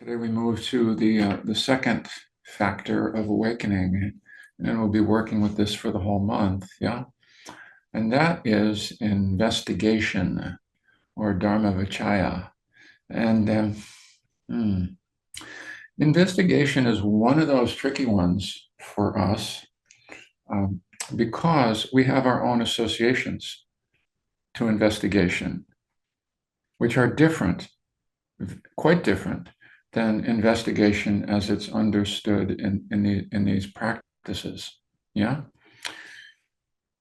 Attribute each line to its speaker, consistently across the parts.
Speaker 1: Today we move to the second factor of awakening, and we'll be working with this for the whole month, yeah? And that is investigation or Dharma Pacaya. And hmm, investigation is one of those tricky ones for us um, because we have our own associations to investigation, which are different, quite different than investigation as it's understood in these practices. Yeah.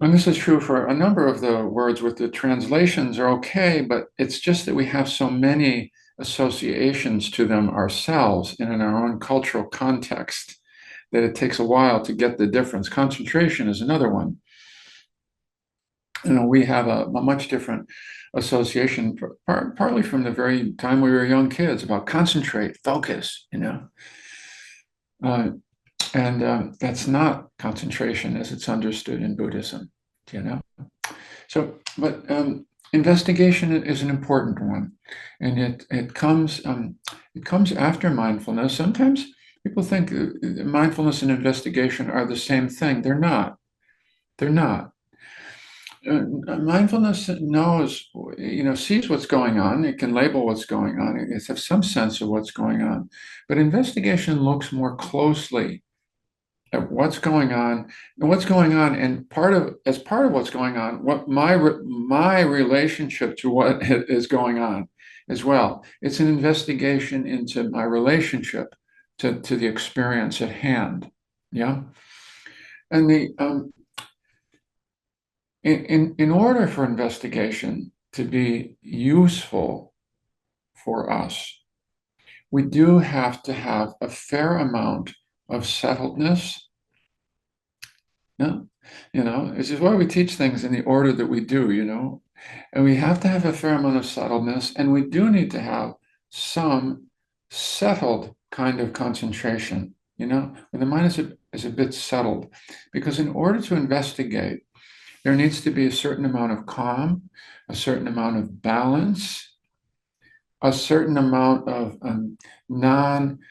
Speaker 1: And this is true for a number of the words with the translations are okay, but it's just that we have so many associations to them ourselves and in our own cultural context that it takes a while to get the difference. Concentration is another one. We have a much different association, partly from the very time we were young kids, about concentrate, focus. Uh, and that's not concentration as it's understood in Buddhism, you know. So, but investigation is an important one, and it comes after mindfulness. Sometimes people think mindfulness and investigation are the same thing. They're not. They're not. Mindfulness knows, sees what's going on. It can label what's going on. It has some sense of what's going on. But investigation looks more closely at what's going on and what's going on. And as part of what's going on, what my relationship to what is going on as well. It's an investigation into my relationship to the experience at hand. Yeah. And in order for investigation to be useful for us, we do have to have a fair amount of settledness. Yeah, this is why we teach things in the order that we do. And we have to have a fair amount of settledness, and we do need to have some settled kind of concentration, when the mind is a bit settled. Because in order to investigate, there needs to be a certain amount of calm, a certain amount of balance, a certain amount of non-sticky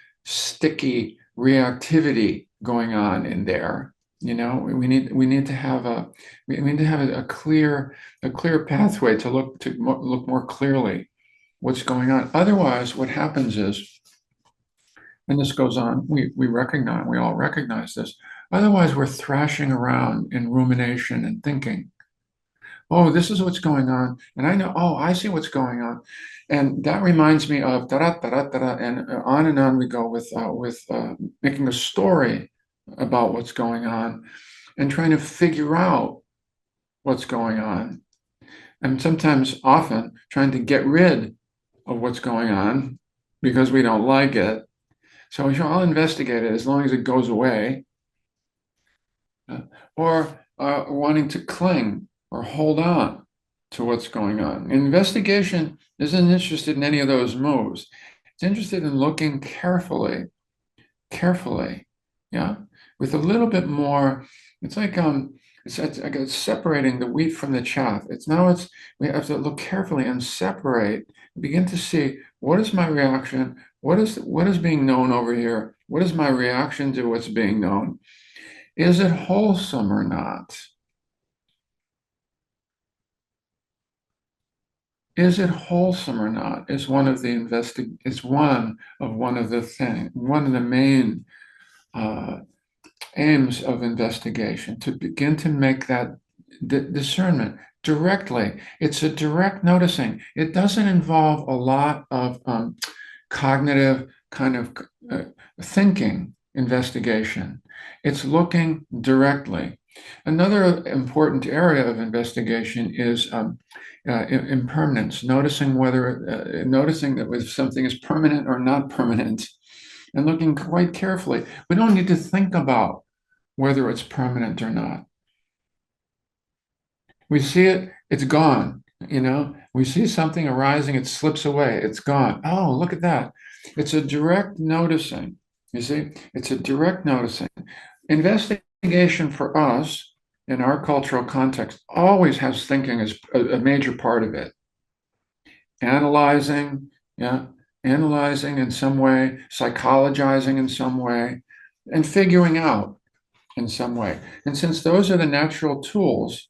Speaker 1: reactivity going on in there. We need to have a clear pathway to look more clearly what's going on. Otherwise, what happens is, and this goes on, we all recognize this. Otherwise, we're thrashing around in rumination and thinking, oh, this is what's going on. And I know, oh, I see what's going on. And that reminds me of da da da da, and on we go with making a story about what's going on and trying to figure out what's going on. And sometimes, often, trying to get rid of what's going on because we don't like it. So I'll investigate it as long as it goes away. Or wanting to cling or hold on to what's going on. Investigation isn't interested in any of those moves. It's interested in looking carefully, yeah, with a little bit more. It's like it's separating the wheat from the chaff. We have to look carefully and separate, begin to see what is my reaction, what is being known over here, what is my reaction to what's being known. Is it wholesome or not? Is it wholesome or not? Is one of the one of the main aims of investigation, to begin to make that discernment directly. It's a direct noticing. It doesn't involve a lot of cognitive kind of thinking investigation. It's looking directly. Another important area of investigation is impermanence, noticing that something is permanent or not permanent, and looking quite carefully. We don't need to think about whether it's permanent or not. We see it, it's gone. We see something arising, it slips away, it's gone. Oh, look at that. It's a direct noticing. You see, it's a direct noticing. Investigation for us in our cultural context always has thinking as a major part of it. Analyzing, yeah, analyzing in some way, psychologizing in some way, and figuring out in some way. And since those are the natural tools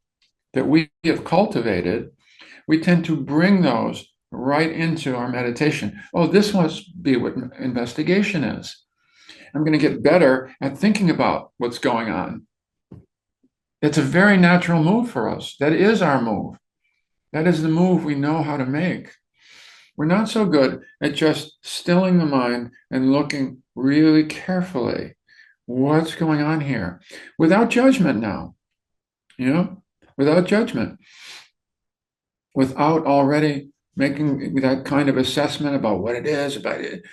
Speaker 1: that we have cultivated, we tend to bring those right into our meditation. Oh, this must be what investigation is. I'm going to get better at thinking about what's going on. It's a very natural move for us. That is our move. That is the move we know how to make. We're not so good at just stilling the mind and looking really carefully. What's going on here? Without judgment now, without judgment, without already making that kind of assessment about what it is, about it.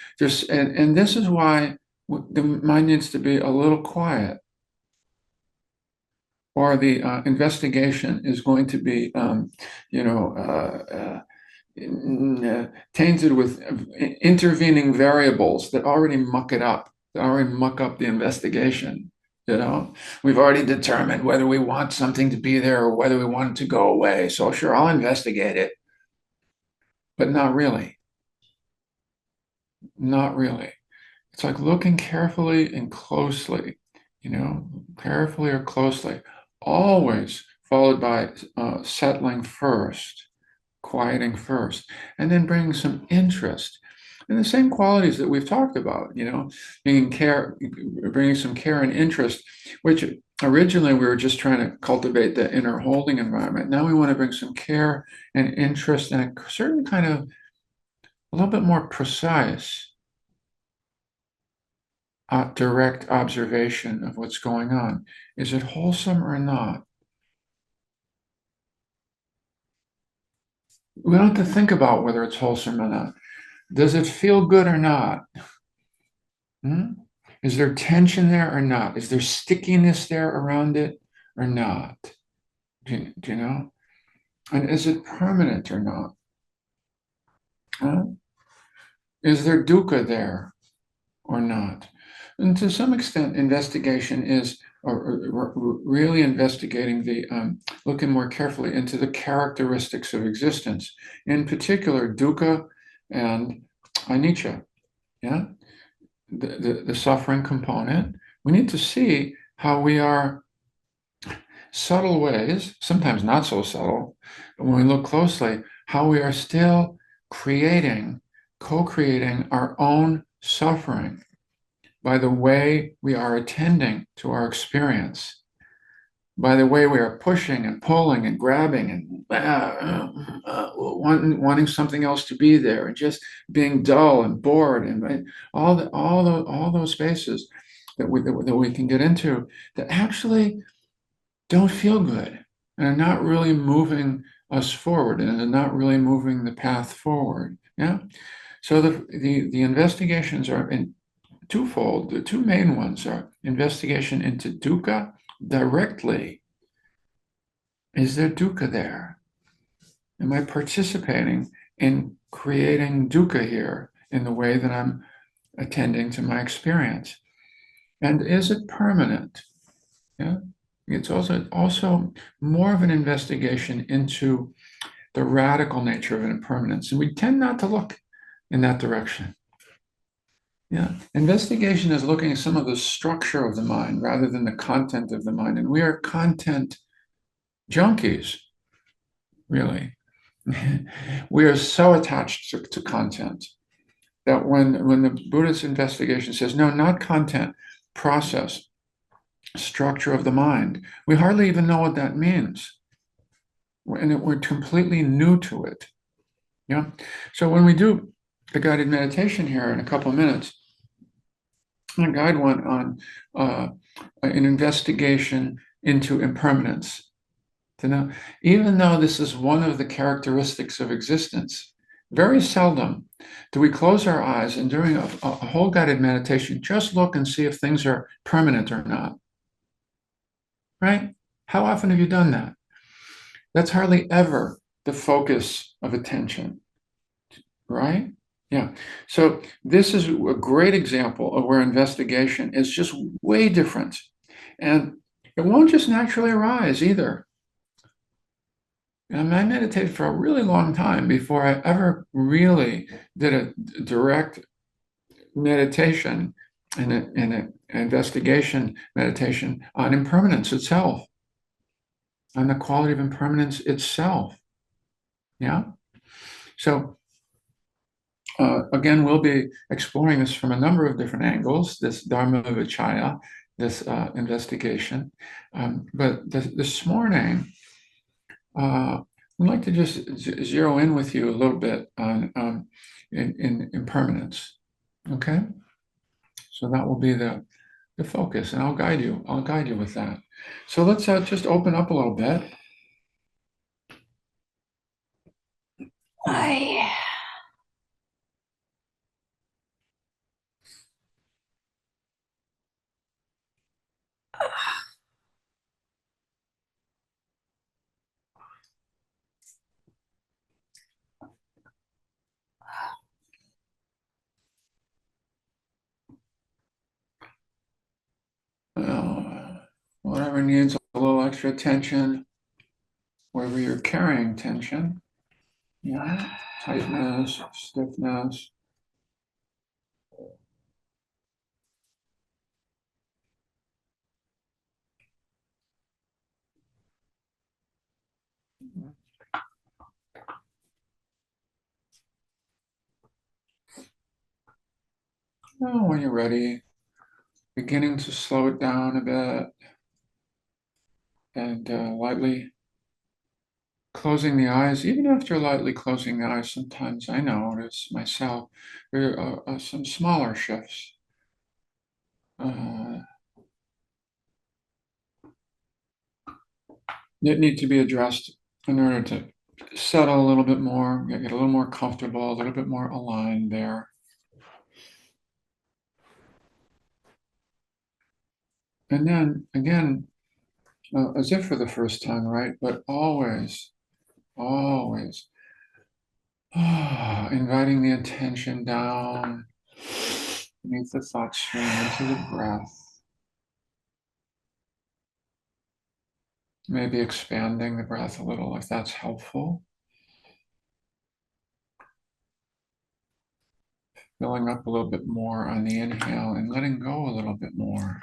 Speaker 1: And this is why the mind needs to be a little quiet, or the investigation is going to be, tainted with intervening variables that already muck it up, that already muck up the investigation. We've already determined whether we want something to be there or whether we want it to go away. So sure, I'll investigate it, but not really. Not really. It's like looking carefully and closely, carefully or closely, always followed by settling first, quieting first, and then bringing some interest and the same qualities that we've talked about, bringing some care and interest, which originally we were just trying to cultivate the inner holding environment. Now we want to bring some care and interest and a certain kind of a little bit more precise, direct observation of what's going on. Is it wholesome or not? We don't have to think about whether it's wholesome or not. Does it feel good or not? Is there tension there or not? Is there stickiness there around it or not? Do you know? And is it permanent or not? Is there dukkha there or not? And to some extent, investigation is really investigating looking more carefully into the characteristics of existence, in particular, dukkha and anicca, the suffering component. We need to see how we are subtle ways, sometimes not so subtle, but when we look closely, how we are still co-creating our own suffering by the way we are attending to our experience, by the way we are pushing and pulling and grabbing and wanting something else to be there, and just being dull and bored, and all those spaces that we can get into that actually don't feel good and are not really moving us forward and are not really moving the path forward. So the investigations are in twofold. The two main ones are investigation into dukkha directly. Is there dukkha there? Am I participating in creating dukkha here in the way that I'm attending to my experience? And is it permanent? It's also more of an investigation into the radical nature of impermanence. And we tend not to look in that direction. Investigation is looking at some of the structure of the mind rather than the content of the mind. And we are content junkies, really. We are so attached to content that when the Buddhist investigation says, no, not content, process, structure of the mind, we hardly even know what that means. And we're completely new to it. So when we do the guided meditation here in a couple of minutes, I'm going to guide one on an investigation into impermanence. Even though this is one of the characteristics of existence, very seldom do we close our eyes and during a whole guided meditation, just look and see if things are permanent or not. Right? How often have you done that? That's hardly ever the focus of attention. Right? So this is a great example of where investigation is just way different. And it won't just naturally arise either. And I meditated for a really long time before I ever really did a direct meditation and an investigation meditation on impermanence itself, on the quality of impermanence itself. Yeah. So again, we'll be exploring this from a number of different angles, this Dharma Vichaya, this investigation. But this morning, I'd like to just zero in with you a little bit on in impermanence. Okay, so that will be the focus, and I'll guide you. I'll guide you with that. So let's just open up a little bit.
Speaker 2: I
Speaker 1: Whatever needs a little extra attention, wherever you're carrying tension, yeah, tightness, stiffness. Oh, when you're ready, beginning to slow it down a bit and lightly closing the eyes. Even after lightly closing the eyes, sometimes I notice myself there are some smaller shifts uh, that need to be addressed in order to settle a little bit more, get a little more comfortable, a little bit more aligned there. And then again, as if for the first time, right? But always inviting the attention down beneath the thought stream into the breath, maybe expanding the breath a little if that's helpful, filling up a little bit more on the inhale and letting go a little bit more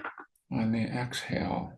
Speaker 1: on the exhale.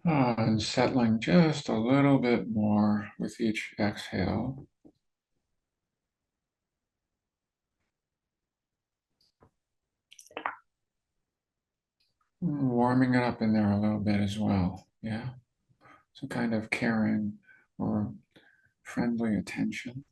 Speaker 1: And settling just a little bit more with each exhale. Warming it up in there a little bit as well. Yeah. Some kind of caring or friendly attention.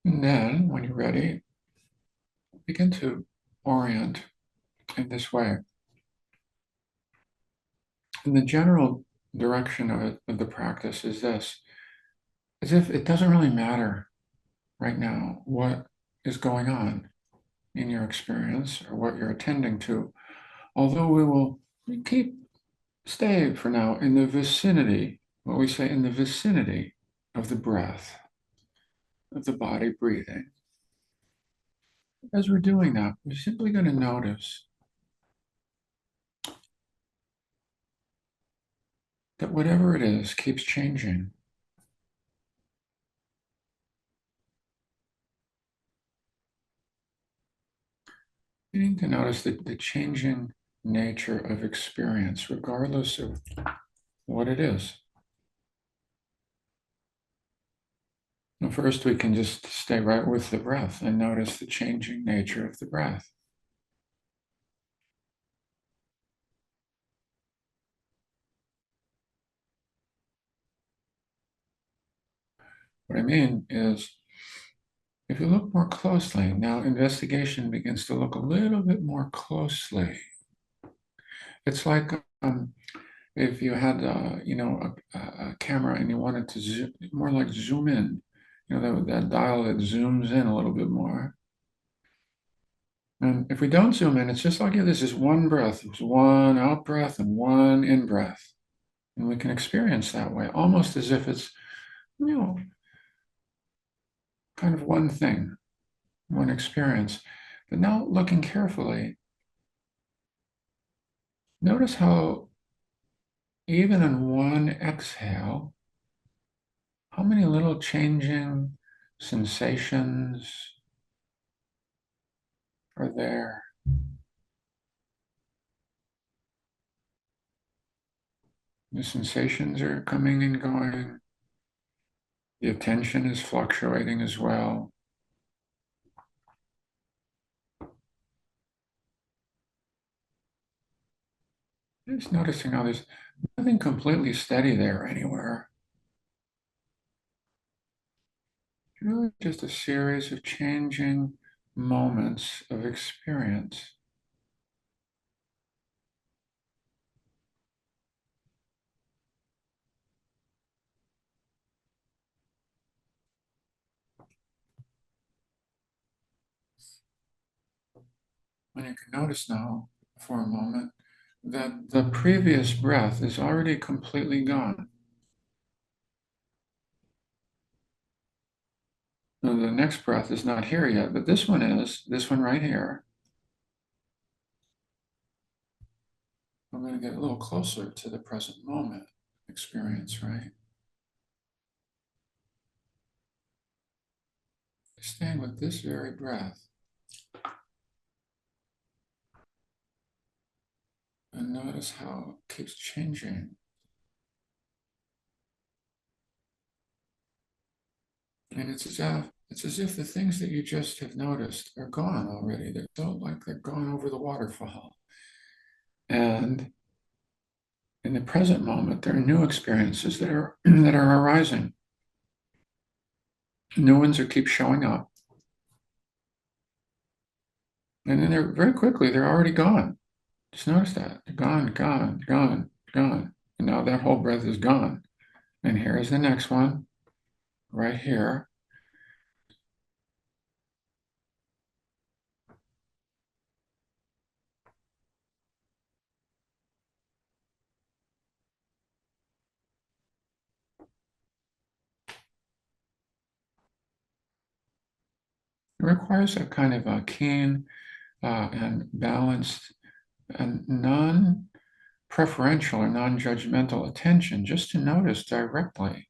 Speaker 1: And then, when you're ready, begin to orient in this way. And the general direction of the practice is this, as if it doesn't really matter right now what is going on in your experience or what you're attending to, although we will keep Stay for now in the vicinity, what we say in the vicinity of the breath, of the body breathing. As we're doing that, we're simply going to notice that whatever it is keeps changing. You need to notice the changing nature of experience, regardless of what it is. Well, first, we can just stay right with the breath and notice the changing nature of the breath. What I mean is, if you look more closely, now investigation begins to look a little bit more closely. It's like if you had, a camera and you wanted to zoom, more like zoom in, that dial that zooms in a little bit more. And if we don't zoom in, it's just like this is one breath, it's one out breath and one in breath. And we can experience that way, almost as if it's, you know, kind of one thing, one experience. But now looking carefully, notice how even in one exhale, how many little changing sensations are there. The sensations are coming and going. The attention is fluctuating as well. Just noticing how there's nothing completely steady there anywhere. Really just a series of changing moments of experience. And you can notice now for a moment that the previous breath is already completely gone. Now, the next breath is not here yet, but this one is, this one right here. I'm going to get a little closer to the present moment experience, right? Staying with this very breath. And notice how it keeps changing. And it's as if the things that you just have noticed are gone already. They're so like they're gone over the waterfall. And in the present moment, there are new experiences that are that are arising. New ones are keep showing up. And then they're very quickly, they're already gone. Just notice that. They're gone, gone, gone, gone. And now that whole breath is gone. And here is the next one, right here. It requires a kind of a keen and balanced and non-preferential or non-judgmental attention just to notice directly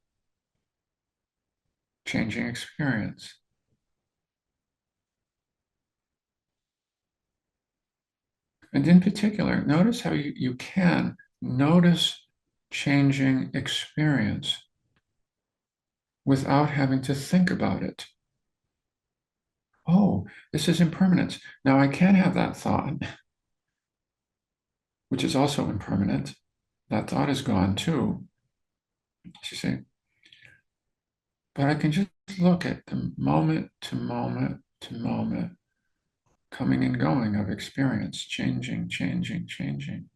Speaker 1: changing experience. And in particular, notice how you can notice changing experience without having to think about it. Oh, this is impermanence. Now I can have that thought, which is also impermanent. That thought is gone too, you see. But I can just look at the moment to moment to moment, coming and going of experience, changing, changing, changing.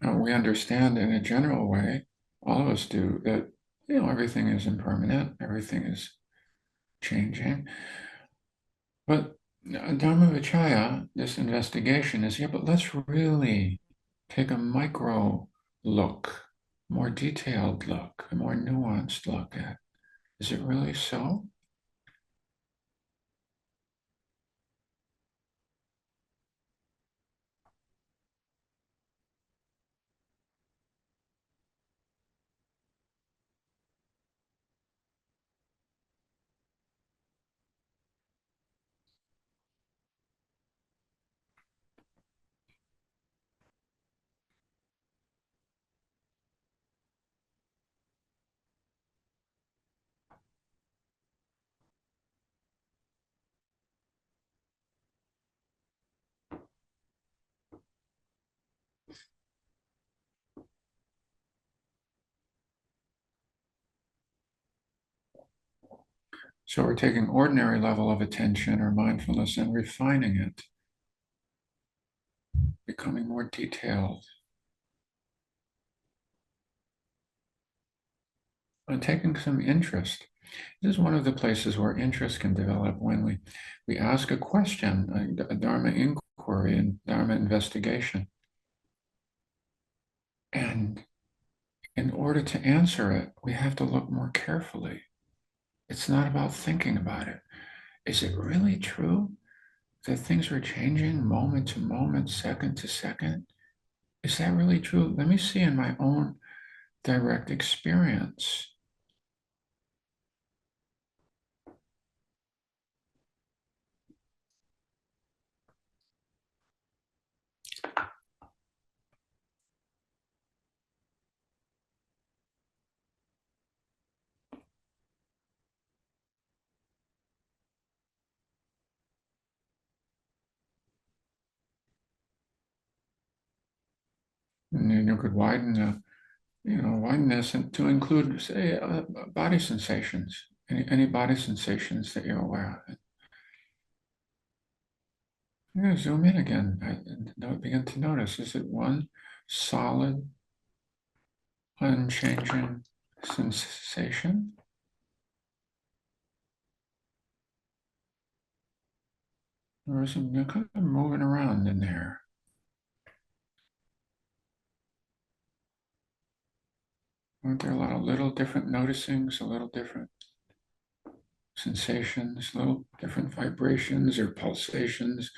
Speaker 1: We understand in a general way, all of us do, that everything is impermanent, everything is changing. But Dharma Vichaya, this investigation is, yeah, but let's really take a micro look, more detailed look, a more nuanced look at, is it really so? So we're taking ordinary level of attention or mindfulness and refining it, becoming more detailed, and taking some interest. This is one of the places where interest can develop when we ask a question, a Dharma inquiry and Dharma investigation. And in order to answer it, we have to look more carefully. It's not about thinking about it. Is it really true that things are changing moment to moment, second to second? Is that really true? Let me see in my own direct experience. And then you could widen this and to include, say, body sensations, any body sensations that you're aware of. I'm going to zoom in again and begin to notice, is it one solid, unchanging sensation? Or is it kind of moving around in there? Aren't there a lot of little different noticings, a little different sensations, little different vibrations or pulsations?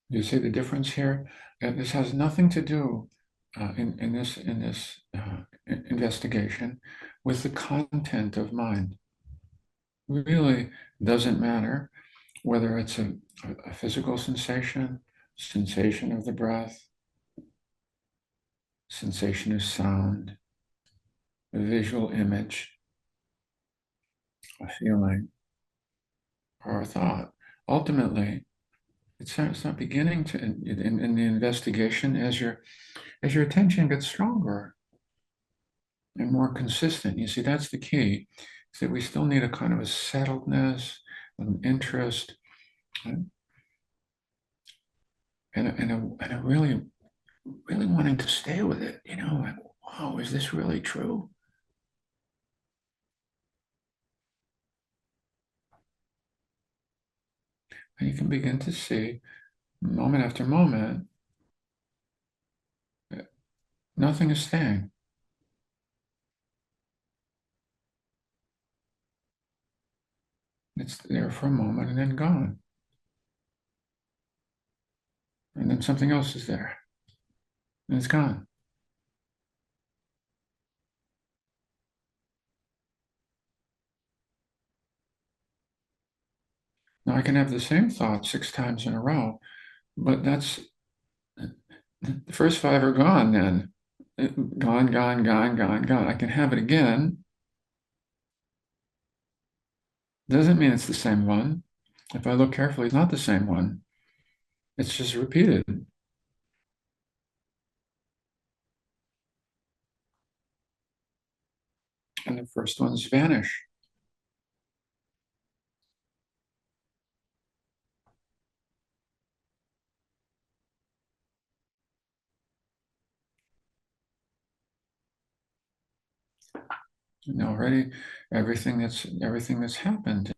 Speaker 1: You see the difference here? This has nothing to do in this investigation with the content of mind. Really doesn't matter whether it's a physical sensation, sensation of the breath, sensation of sound, a visual image, a feeling, or a thought. Ultimately, it's not beginning to in the investigation as your attention gets stronger and more consistent. You see, that's the key, is that we still need a kind of a settledness, an interest, and a really wanting to stay with it. Like, wow, is this really true? And you can begin to see moment after moment Nothing is staying. It's there for a moment and then gone. And then something else is there and it's gone. Now I can have the same thought 6 times in a row, but that's the first five are gone then. Gone, gone, gone, gone, gone. I can have it again. Doesn't mean it's the same one. If I look carefully, it's not the same one. It's just repeated. And the first ones vanish. And already everything that's happened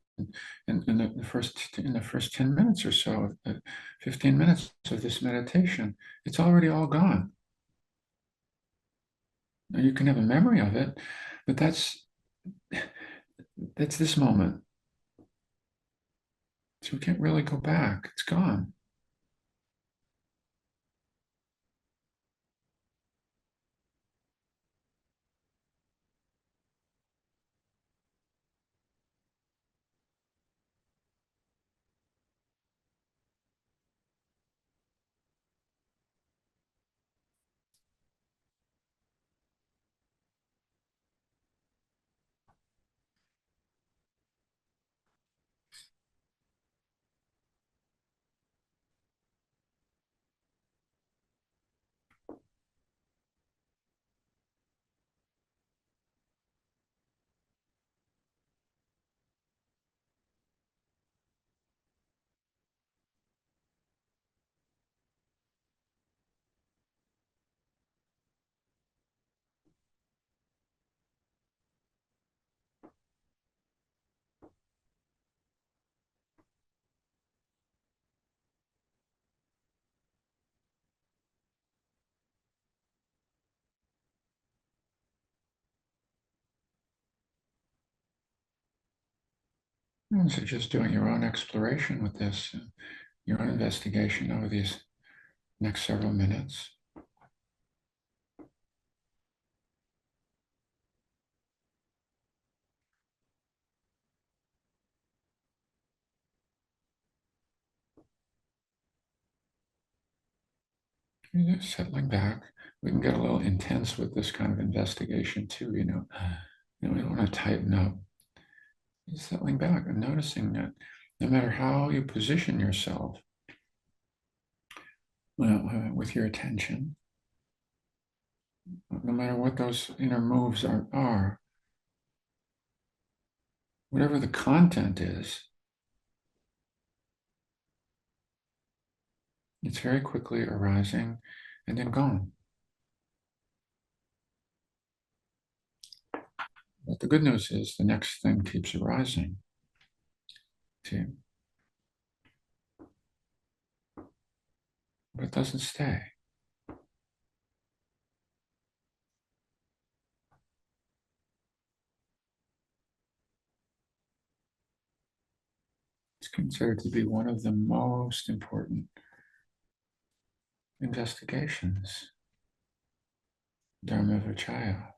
Speaker 1: in the first 10 minutes or so, 15 minutes of this meditation, it's already all gone. Now, you can have a memory of it, but that's this moment. So we can't really go back. It's gone. And so just doing your own exploration with this, your own investigation over these next several minutes. Settling back. We can get a little intense with this kind of investigation too, we don't want to tighten up. Just settling back and noticing that no matter how you position yourself with your attention, no matter what those inner moves are, whatever the content is, it's very quickly arising and then gone. But the good news is the next thing keeps arising too, but it doesn't stay. It's considered to be one of the most important investigations, Dharma Pacaya.